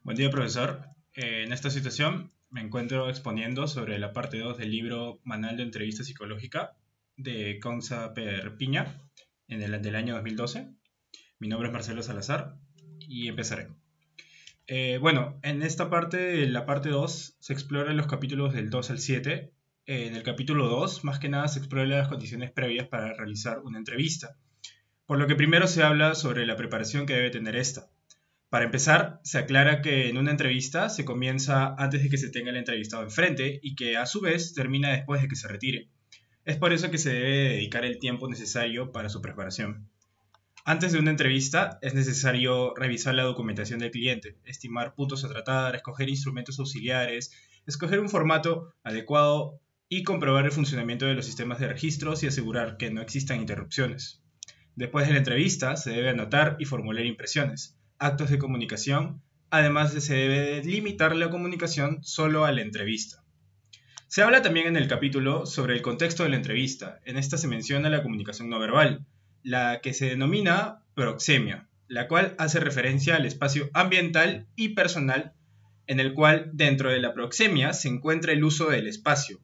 Buen día, profesor. En esta situación me encuentro exponiendo sobre la parte 2 del libro Manual de Entrevista Psicológica de Conza Perpiña del año 2012. Mi nombre es Marcelo Salazar y empezaré. En esta parte, la parte 2, se exploran los capítulos del 2 al 7. En el capítulo 2, más que nada, se exploran las condiciones previas para realizar una entrevista, por lo que primero se habla sobre la preparación que debe tener esta. Para empezar, se aclara que en una entrevista se comienza antes de que se tenga el entrevistado enfrente y que a su vez termina después de que se retire. Es por eso que se debe dedicar el tiempo necesario para su preparación. Antes de una entrevista es necesario revisar la documentación del cliente, estimar puntos a tratar, escoger instrumentos auxiliares, escoger un formato adecuado y comprobar el funcionamiento de los sistemas de registros y asegurar que no existan interrupciones. Después de la entrevista se debe anotar y formular impresiones, actos de comunicación, además se debe limitar la comunicación solo a la entrevista. Se habla también en el capítulo sobre el contexto de la entrevista. En esta se menciona la comunicación no verbal, la que se denomina proxemia, la cual hace referencia al espacio ambiental y personal en el cual dentro de la proxemia se encuentra el uso del espacio,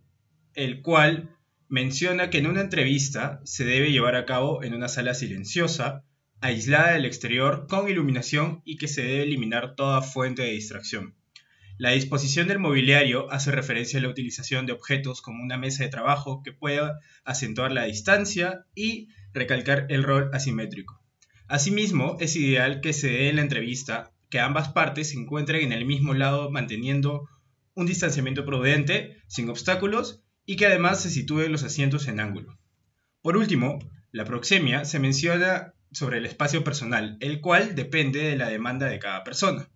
el cual menciona que en una entrevista se debe llevar a cabo en una sala silenciosa, aislada del exterior, con iluminación y que se debe eliminar toda fuente de distracción. La disposición del mobiliario hace referencia a la utilización de objetos como una mesa de trabajo que pueda acentuar la distancia y recalcar el rol asimétrico. Asimismo, es ideal que se dé en la entrevista que ambas partes se encuentren en el mismo lado manteniendo un distanciamiento prudente, sin obstáculos, y que además se sitúen los asientos en ángulo. Por último, la proxemia se menciona sobre el espacio personal, el cual depende de la demanda de cada persona.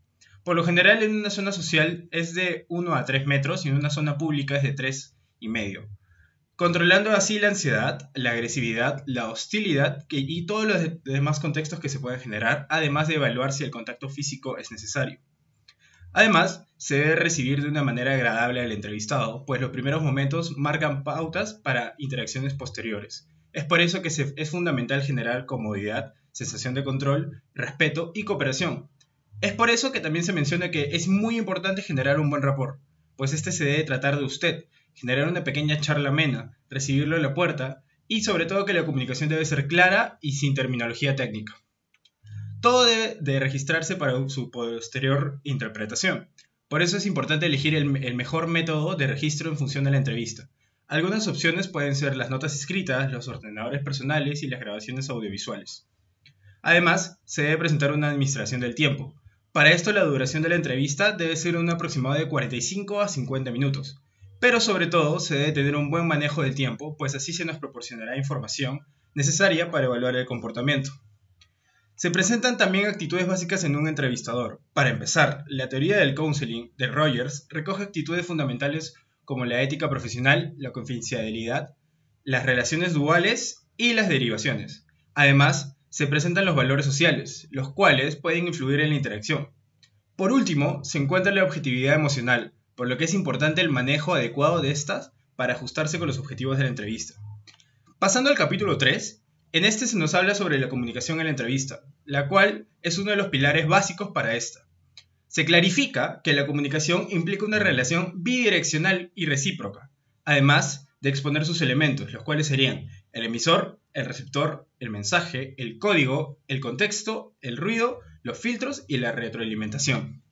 Por lo general, en una zona social es de 1 a 3 metros y en una zona pública es de 3,5, controlando así la ansiedad, la agresividad, la hostilidad y todos los demás contextos que se pueden generar, además de evaluar si el contacto físico es necesario. Además, se debe recibir de una manera agradable al entrevistado, pues los primeros momentos marcan pautas para interacciones posteriores. Es por eso que es fundamental generar comodidad, sensación de control, respeto y cooperación. Es por eso que también se menciona que es muy importante generar un buen rapport, pues este se debe tratar de usted, generar una pequeña charla amena, recibirlo en la puerta y sobre todo que la comunicación debe ser clara y sin terminología técnica. Todo debe de registrarse para su posterior interpretación. Por eso es importante elegir el mejor método de registro en función de la entrevista. Algunas opciones pueden ser las notas escritas, los ordenadores personales y las grabaciones audiovisuales. Además, se debe presentar una administración del tiempo. Para esto, la duración de la entrevista debe ser un aproximado de 45 a 50 minutos. Pero sobre todo, se debe tener un buen manejo del tiempo, pues así se nos proporcionará información necesaria para evaluar el comportamiento. Se presentan también actitudes básicas en un entrevistador. Para empezar, la teoría del counseling de Rogers recoge actitudes fundamentales como la ética profesional, la confidencialidad, las relaciones duales y las derivaciones. Además, se presentan los valores sociales, los cuales pueden influir en la interacción. Por último, se encuentra la objetividad emocional, por lo que es importante el manejo adecuado de estas para ajustarse con los objetivos de la entrevista. Pasando al capítulo 3, en este se nos habla sobre la comunicación en la entrevista, la cual es uno de los pilares básicos para esta. Se clarifica que la comunicación implica una relación bidireccional y recíproca, además de exponer sus elementos, los cuales serían el emisor, el receptor, el mensaje, el código, el contexto, el ruido, los filtros y la retroalimentación.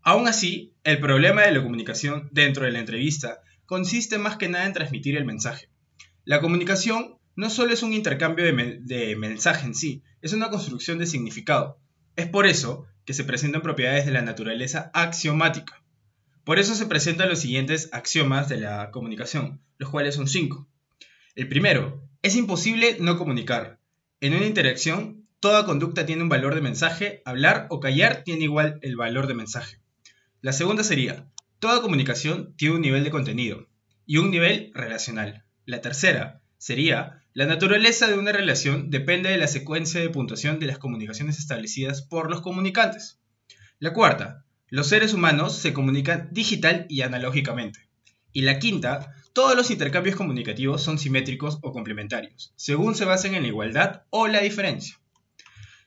Aún así, el problema de la comunicación dentro de la entrevista consiste más que nada en transmitir el mensaje. La comunicación no solo es un intercambio de mensaje en sí, es una construcción de significado. Es por eso que se presentan propiedades de la naturaleza axiomática. Por eso se presentan los siguientes axiomas de la comunicación, los cuales son 5. El primero, es imposible no comunicar. En una interacción, toda conducta tiene un valor de mensaje, hablar o callar tiene igual el valor de mensaje. La segunda sería, toda comunicación tiene un nivel de contenido y un nivel relacional. La tercera sería, la naturaleza de una relación depende de la secuencia de puntuación de las comunicaciones establecidas por los comunicantes. La cuarta, los seres humanos se comunican digital y analógicamente. Y la quinta, todos los intercambios comunicativos son simétricos o complementarios, según se basen en la igualdad o la diferencia.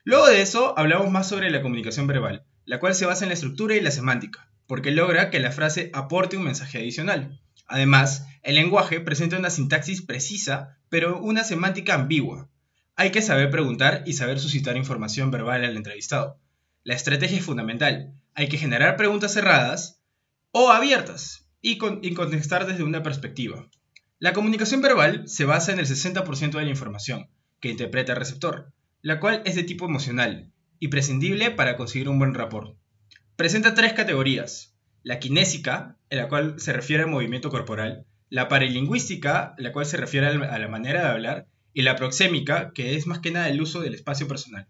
Luego de eso, hablamos más sobre la comunicación verbal, la cual se basa en la estructura y la semántica, porque logra que la frase aporte un mensaje adicional. Además, el lenguaje presenta una sintaxis precisa, pero una semántica ambigua. Hay que saber preguntar y saber suscitar información verbal al entrevistado. La estrategia es fundamental. Hay que generar preguntas cerradas o abiertas y contestar desde una perspectiva. La comunicación verbal se basa en el 60% de la información que interpreta el receptor, la cual es de tipo emocional y prescindible para conseguir un buen rapport. Presenta tres categorías: la kinésica, en la cual se refiere al movimiento corporal; la parilingüística, la cual se refiere a la manera de hablar; y la proxémica, que es más que nada el uso del espacio personal.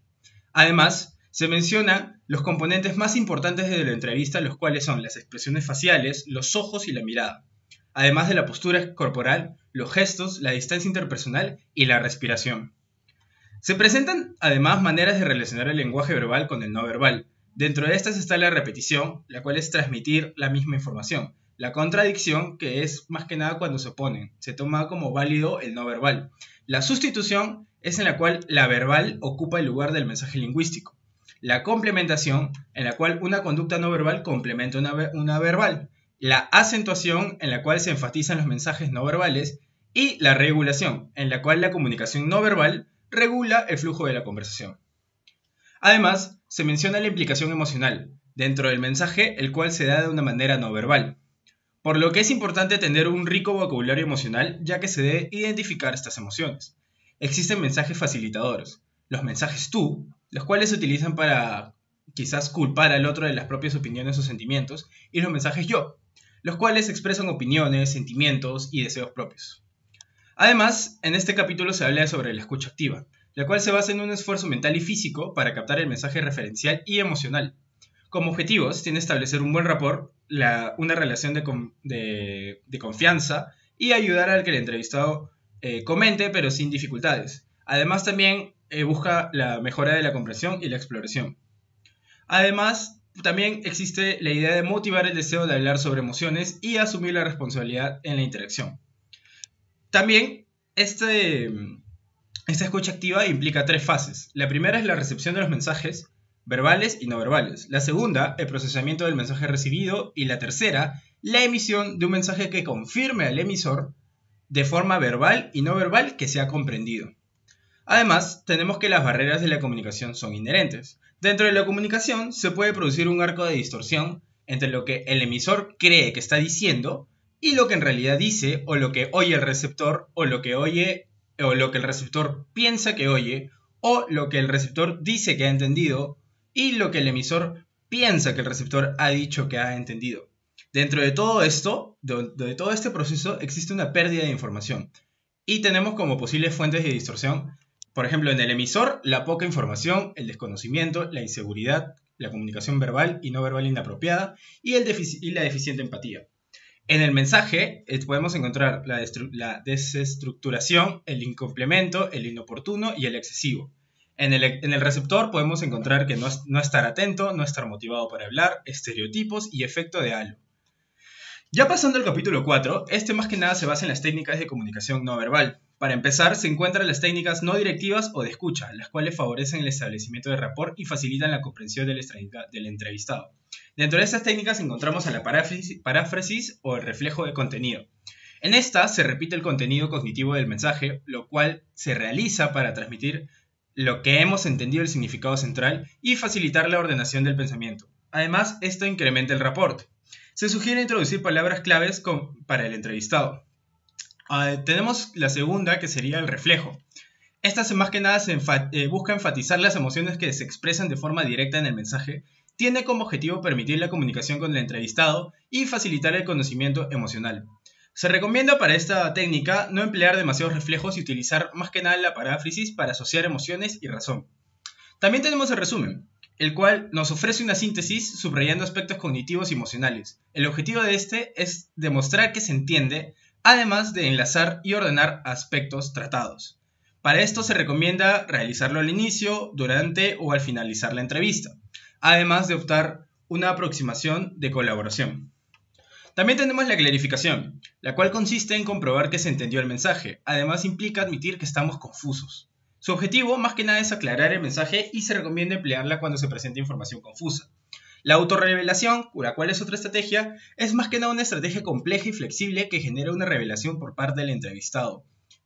Además, se mencionan los componentes más importantes de la entrevista, los cuales son las expresiones faciales, los ojos y la mirada, además de la postura corporal, los gestos, la distancia interpersonal y la respiración. Se presentan además maneras de relacionar el lenguaje verbal con el no verbal. Dentro de estas está la repetición, la cual es transmitir la misma información; la contradicción, que es más que nada cuando se oponen, se toma como válido el no verbal; la sustitución es en la cual la verbal ocupa el lugar del mensaje lingüístico; la complementación, en la cual una conducta no verbal complementa una verbal; la acentuación, en la cual se enfatizan los mensajes no verbales; y la regulación, en la cual la comunicación no verbal regula el flujo de la conversación. Además, se menciona la implicación emocional dentro del mensaje, el cual se da de una manera no verbal, por lo que es importante tener un rico vocabulario emocional, ya que se debe identificar estas emociones. Existen mensajes facilitadores, los mensajes tú, los cuales se utilizan para quizás culpar al otro de las propias opiniones o sentimientos; y los mensajes yo, los cuales expresan opiniones, sentimientos y deseos propios. Además, en este capítulo se habla sobre la escucha activa, la cual se basa en un esfuerzo mental y físico para captar el mensaje referencial y emocional. Como objetivos, tiene establecer un buen rapport, una relación de confianza, y ayudar al que el entrevistado comente, pero sin dificultades. Además, también busca la mejora de la comprensión y la exploración. Además, también existe la idea de motivar el deseo de hablar sobre emociones y asumir la responsabilidad en la interacción. También, esta escucha activa implica tres fases. La primera es la recepción de los mensajes verbales y no verbales; la segunda, el procesamiento del mensaje recibido; y la tercera, la emisión de un mensaje que confirme al emisor de forma verbal y no verbal que se ha comprendido. Además, tenemos que las barreras de la comunicación son inherentes. Dentro de la comunicación se puede producir un arco de distorsión entre lo que el emisor cree que está diciendo y lo que en realidad dice, o lo que oye el receptor, o lo que el receptor piensa que oye, o lo que el receptor dice que ha entendido, y lo que el emisor piensa que el receptor ha dicho que ha entendido. Dentro de todo esto, de todo este proceso, existe una pérdida de información, y tenemos como posibles fuentes de distorsión, por ejemplo, en el emisor, la poca información, el desconocimiento, la inseguridad, la comunicación verbal y no verbal inapropiada, y la deficiente empatía. En el mensaje podemos encontrar la desestructuración, el incomplemento, el inoportuno y el excesivo. En el receptor podemos encontrar que no estar atento, no estar motivado para hablar, estereotipos y efecto de halo. Ya pasando al capítulo 4, este más que nada se basa en las técnicas de comunicación no verbal. Para empezar, se encuentran las técnicas no directivas o de escucha, las cuales favorecen el establecimiento de rapport y facilitan la comprensión del entrevistado. Dentro de estas técnicas encontramos a la paráfrasis o el reflejo de contenido. En esta se repite el contenido cognitivo del mensaje, lo cual se realiza para transmitir lo que hemos entendido el significado central y facilitar la ordenación del pensamiento. Además, esto incrementa el rapport. Se sugiere introducir palabras claves para el entrevistado. Tenemos la segunda, que sería el reflejo. Esta más que nada busca enfatizar las emociones que se expresan de forma directa en el mensaje. Tiene como objetivo permitir la comunicación con el entrevistado y facilitar el conocimiento emocional. Se recomienda para esta técnica no emplear demasiados reflejos y utilizar más que nada la paráfrasis para asociar emociones y razón. También tenemos el resumen, el cual nos ofrece una síntesis subrayando aspectos cognitivos y emocionales. El objetivo de este es demostrar que se entiende, además de enlazar y ordenar aspectos tratados. Para esto se recomienda realizarlo al inicio, durante o al finalizar la entrevista, además de optar una aproximación de colaboración. También tenemos la clarificación, la cual consiste en comprobar que se entendió el mensaje. Además implica admitir que estamos confusos. Su objetivo más que nada es aclarar el mensaje y se recomienda emplearla cuando se presenta información confusa. La autorrevelación, la cual es otra estrategia, es más que nada una estrategia compleja y flexible que genera una revelación por parte del entrevistado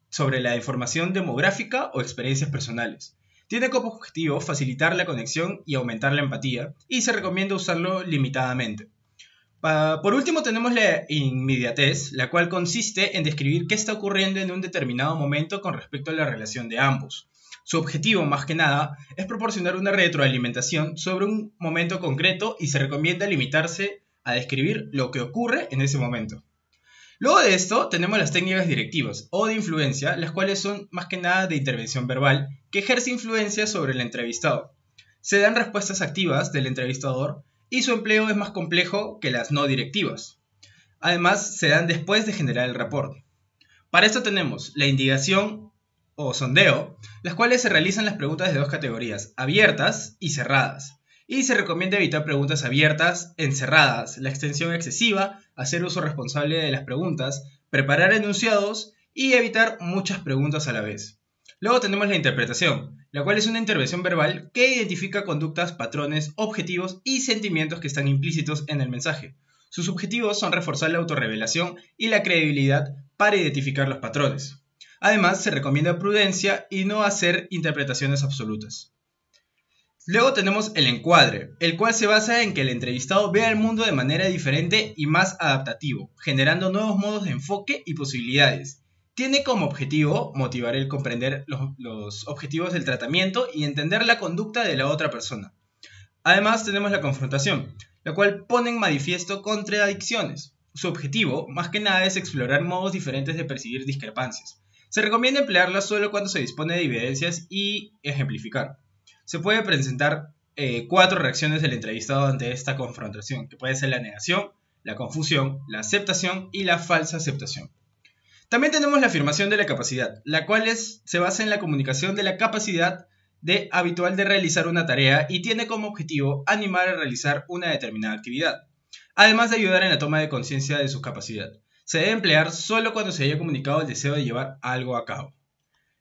sobre la información demográfica o experiencias personales. Tiene como objetivo facilitar la conexión y aumentar la empatía, y se recomienda usarlo limitadamente. Por último tenemos la inmediatez, la cual consiste en describir qué está ocurriendo en un determinado momento con respecto a la relación de ambos. Su objetivo, más que nada, es proporcionar una retroalimentación sobre un momento concreto y se recomienda limitarse a describir lo que ocurre en ese momento. Luego de esto tenemos las técnicas directivas o de influencia, las cuales son más que nada de intervención verbal que ejerce influencia sobre el entrevistado. Se dan respuestas activas del entrevistador y su empleo es más complejo que las no directivas. Además, se dan después de generar el rapport. Para esto tenemos la indagación o sondeo, las cuales se realizan las preguntas de dos categorías, abiertas y cerradas. Y se recomienda evitar preguntas abiertas, encerradas, la extensión excesiva, hacer uso responsable de las preguntas, preparar enunciados y evitar muchas preguntas a la vez. Luego tenemos la interpretación, la cual es una intervención verbal que identifica conductas, patrones, objetivos y sentimientos que están implícitos en el mensaje. Sus objetivos son reforzar la autorrevelación y la credibilidad para identificar los patrones. Además, se recomienda prudencia y no hacer interpretaciones absolutas. Luego tenemos el encuadre, el cual se basa en que el entrevistado vea el mundo de manera diferente y más adaptativo, generando nuevos modos de enfoque y posibilidades. Tiene como objetivo motivar el comprender los objetivos del tratamiento y entender la conducta de la otra persona. Además tenemos la confrontación, la cual pone en manifiesto contradicciones. Su objetivo, más que nada, es explorar modos diferentes de percibir discrepancias. Se recomienda emplearla solo cuando se dispone de evidencias y ejemplificar. Se puede presentar 4 reacciones del entrevistado ante esta confrontación, que puede ser la negación, la confusión, la aceptación y la falsa aceptación. También tenemos la afirmación de la capacidad, la cual se basa en la comunicación de la capacidad habitual de realizar una tarea y tiene como objetivo animar a realizar una determinada actividad, además de ayudar en la toma de conciencia de su capacidad. Se debe emplear solo cuando se haya comunicado el deseo de llevar algo a cabo.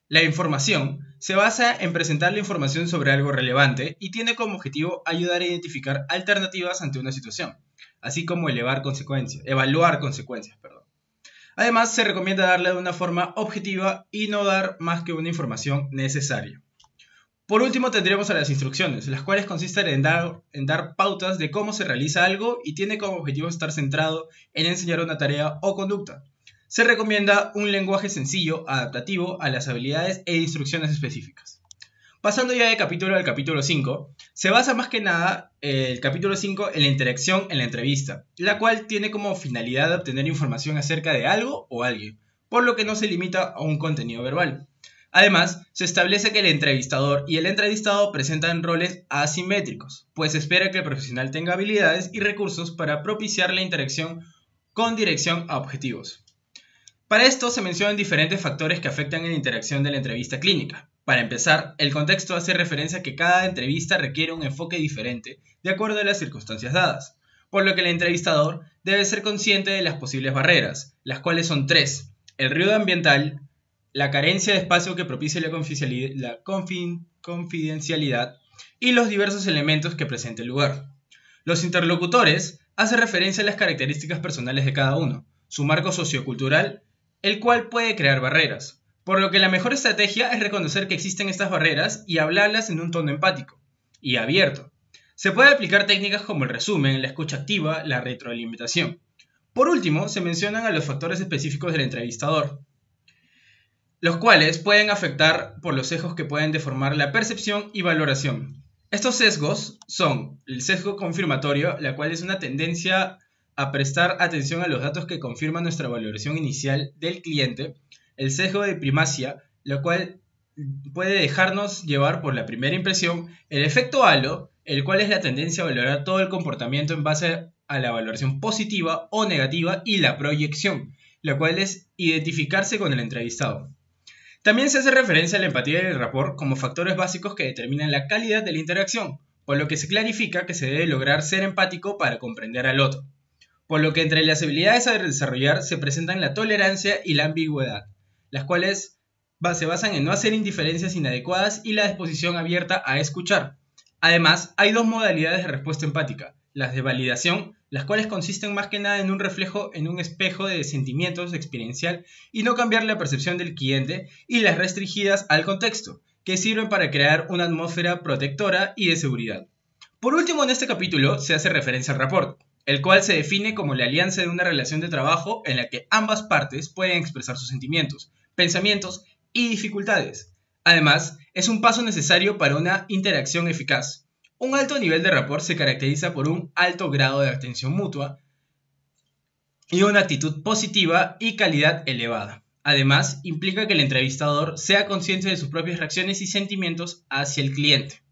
La información se basa en presentar la información sobre algo relevante y tiene como objetivo ayudar a identificar alternativas ante una situación, así como evaluar consecuencias. Además, se recomienda darla de una forma objetiva y no dar más que una información necesaria. Por último, tendremos a las instrucciones, las cuales consisten en dar pautas de cómo se realiza algo y tiene como objetivo estar centrado en enseñar una tarea o conducta. Se recomienda un lenguaje sencillo, adaptativo a las habilidades e instrucciones específicas. Pasando ya de capítulo al capítulo 5, se basa más que nada el capítulo 5 en la interacción en la entrevista, la cual tiene como finalidad obtener información acerca de algo o alguien, por lo que no se limita a un contenido verbal. Además, se establece que el entrevistador y el entrevistado presentan roles asimétricos, pues se espera que el profesional tenga habilidades y recursos para propiciar la interacción con dirección a objetivos. Para esto se mencionan diferentes factores que afectan en la interacción de la entrevista clínica. Para empezar, el contexto hace referencia a que cada entrevista requiere un enfoque diferente de acuerdo a las circunstancias dadas, por lo que el entrevistador debe ser consciente de las posibles barreras, las cuales son 3: el ruido ambiental, la carencia de espacio que propicie la confidencialidad y los diversos elementos que presenta el lugar. Los interlocutores hacen referencia a las características personales de cada uno, su marco sociocultural, el cual puede crear barreras, por lo que la mejor estrategia es reconocer que existen estas barreras y hablarlas en un tono empático y abierto. Se puede aplicar técnicas como el resumen, la escucha activa, la retroalimentación. Por último, se mencionan a los factores específicos del entrevistador, los cuales pueden afectar por los sesgos que pueden deformar la percepción y valoración. Estos sesgos son el sesgo confirmatorio, la cual es una tendencia a prestar atención a los datos que confirman nuestra valoración inicial del cliente, el sesgo de primacia, lo cual puede dejarnos llevar por la primera impresión, el efecto halo, el cual es la tendencia a valorar todo el comportamiento en base a la valoración positiva o negativa, y la proyección, la cual es identificarse con el entrevistado. También se hace referencia a la empatía y el rapport como factores básicos que determinan la calidad de la interacción, por lo que se clarifica que se debe lograr ser empático para comprender al otro. Por lo que entre las habilidades a desarrollar se presentan la tolerancia y la ambigüedad, las cuales se basan en no hacer indiferencias inadecuadas y la disposición abierta a escuchar. Además, hay 2 modalidades de respuesta empática, las de validación, las cuales consisten más que nada en un reflejo en un espejo de sentimientos experiencial y no cambiar la percepción del cliente, y las restringidas al contexto, que sirven para crear una atmósfera protectora y de seguridad. Por último, en este capítulo se hace referencia al rapport, el cual se define como la alianza de una relación de trabajo en la que ambas partes pueden expresar sus sentimientos, pensamientos y dificultades. Además, es un paso necesario para una interacción eficaz. Un alto nivel de rapport se caracteriza por un alto grado de atención mutua y una actitud positiva y calidad elevada. Además, implica que el entrevistador sea consciente de sus propias reacciones y sentimientos hacia el cliente.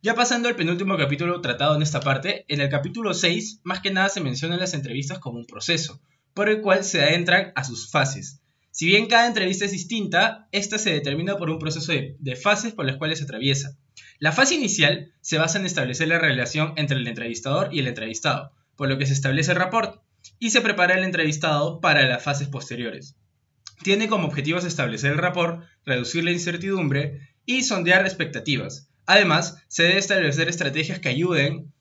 Ya pasando al penúltimo capítulo tratado en esta parte, en el capítulo 6, más que nada se mencionan las entrevistas como un proceso, por el cual se adentran a sus fases. Si bien cada entrevista es distinta, esta se determina por un proceso de fases por las cuales se atraviesa. La fase inicial se basa en establecer la relación entre el entrevistador y el entrevistado, por lo que se establece el rapport, y se prepara el entrevistado para las fases posteriores. Tiene como objetivos establecer el rapport, reducir la incertidumbre y sondear expectativas. Además, se debe establecer estrategias que ayuden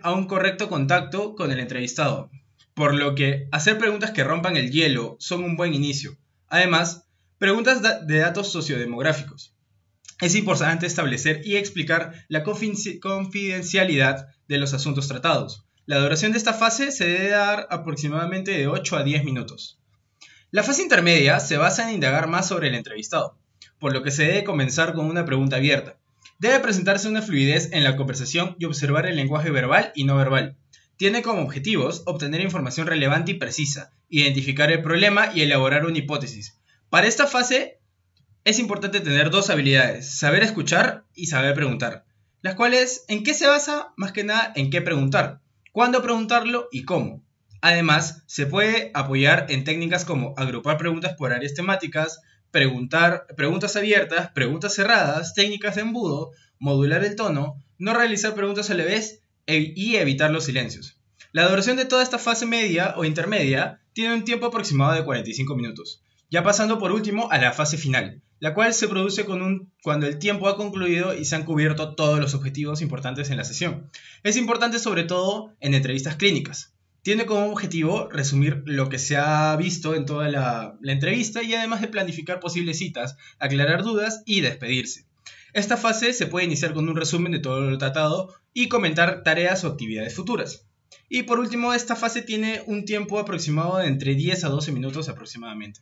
a un correcto contacto con el entrevistado, por lo que hacer preguntas que rompan el hielo son un buen inicio. Además, preguntas de datos sociodemográficos. Es importante establecer y explicar la confidencialidad de los asuntos tratados. La duración de esta fase se debe dar aproximadamente de 8 a 10 minutos. La fase intermedia se basa en indagar más sobre el entrevistado, por lo que se debe comenzar con una pregunta abierta. Debe presentarse una fluidez en la conversación y observar el lenguaje verbal y no verbal. Tiene como objetivos obtener información relevante y precisa, identificar el problema y elaborar una hipótesis. Para esta fase es importante tener dos habilidades: saber escuchar y saber preguntar, las cuales, ¿en qué se basa? Más que nada en qué preguntar, cuándo preguntarlo y cómo. Además, se puede apoyar en técnicas como agrupar preguntas por áreas temáticas, preguntas abiertas, preguntas cerradas, técnicas de embudo, modular el tono, no realizar preguntas a la vez y evitar los silencios. La duración de toda esta fase media o intermedia tiene un tiempo aproximado de 45 minutos. Ya pasando por último a la fase final, la cual se produce cuando el tiempo ha concluido y se han cubierto todos los objetivos importantes en la sesión. Es importante sobre todo en entrevistas clínicas. Tiene como objetivo resumir lo que se ha visto en toda la entrevista y además de planificar posibles citas, aclarar dudas y despedirse. Esta fase se puede iniciar con un resumen de todo lo tratado y comentar tareas o actividades futuras. Y por último, esta fase tiene un tiempo aproximado de entre 10 a 12 minutos aproximadamente.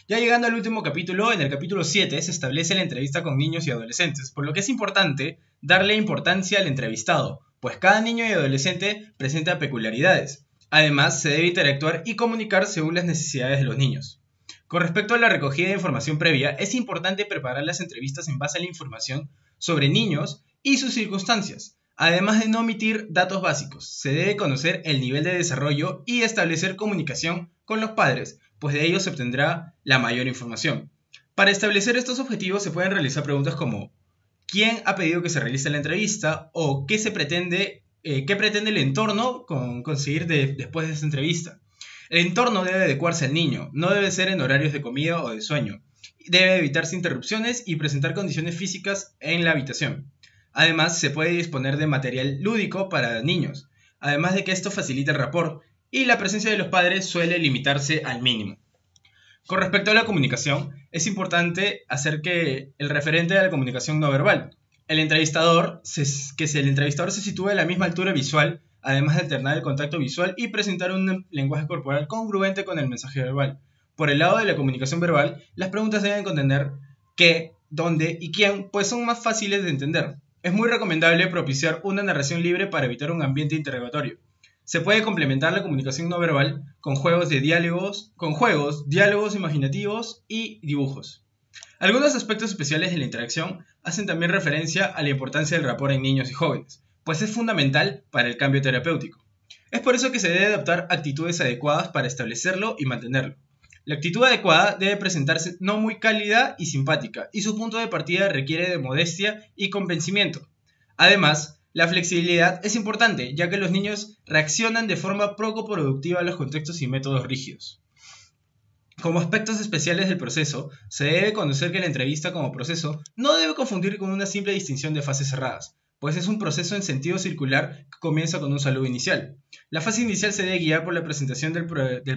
Ya llegando al último capítulo, en el capítulo 7 se establece la entrevista con niños y adolescentes, por lo que es importante darle importancia al entrevistado, pues cada niño y adolescente presenta peculiaridades. Además, se debe interactuar y comunicar según las necesidades de los niños. Con respecto a la recogida de información previa, es importante preparar las entrevistas en base a la información sobre niños y sus circunstancias. Además de no omitir datos básicos, se debe conocer el nivel de desarrollo y establecer comunicación con los padres, pues de ellos se obtendrá la mayor información. Para establecer estos objetivos se pueden realizar preguntas como ¿quién ha pedido que se realice la entrevista? O ¿qué pretende el entorno conseguir después de esta entrevista? El entorno debe adecuarse al niño, no debe ser en horarios de comida o de sueño. Debe evitarse interrupciones y presentar condiciones físicas en la habitación. Además, se puede disponer de material lúdico para niños, además de que esto facilita el rapport, y la presencia de los padres suele limitarse al mínimo. Con respecto a la comunicación, es importante hacer que el referente de la comunicación no verbal. El entrevistador se sitúe a la misma altura visual, además de alternar el contacto visual y presentar un lenguaje corporal congruente con el mensaje verbal. Por el lado de la comunicación verbal, las preguntas deben contener qué, dónde y quién, pues son más fáciles de entender. Es muy recomendable propiciar una narración libre para evitar un ambiente interrogatorio. Se puede complementar la comunicación no verbal con diálogos imaginativos y dibujos. Algunos aspectos especiales de la interacción hacen también referencia a la importancia del rapport en niños y jóvenes, pues es fundamental para el cambio terapéutico. Es por eso que se debe adoptar actitudes adecuadas para establecerlo y mantenerlo. La actitud adecuada debe presentarse no muy cálida y simpática, y su punto de partida requiere de modestia y convencimiento. Además, la flexibilidad es importante, ya que los niños reaccionan de forma poco productiva a los contextos y métodos rígidos. Como aspectos especiales del proceso, se debe conocer que la entrevista como proceso no debe confundir con una simple distinción de fases cerradas, pues es un proceso en sentido circular que comienza con un saludo inicial. La fase inicial se debe guiar por la presentación del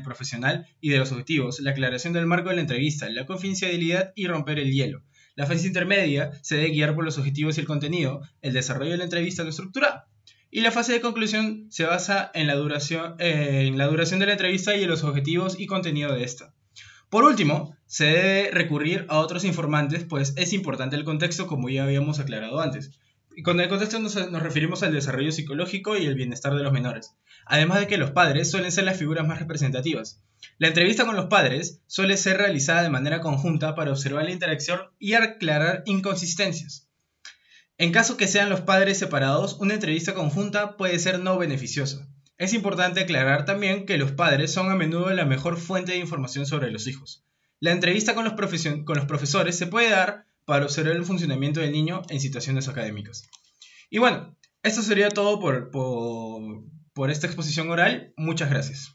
profesional y de los objetivos, la aclaración del marco de la entrevista, la confidencialidad y romper el hielo. La fase intermedia se debe guiar por los objetivos y el contenido, el desarrollo de la entrevista no estructurada. Y la fase de conclusión se basa en la duración de la entrevista y en los objetivos y contenido de esta. Por último, se debe recurrir a otros informantes, pues es importante el contexto, como ya habíamos aclarado antes. Y con el contexto nos referimos al desarrollo psicológico y el bienestar de los menores, además de que los padres suelen ser las figuras más representativas. La entrevista con los padres suele ser realizada de manera conjunta para observar la interacción y aclarar inconsistencias. En caso que sean los padres separados, una entrevista conjunta puede ser no beneficiosa. Es importante aclarar también que los padres son a menudo la mejor fuente de información sobre los hijos. La entrevista con los profesores se puede dar para observar el funcionamiento del niño en situaciones académicas. Y bueno, esto sería todo por esta exposición oral. Muchas gracias.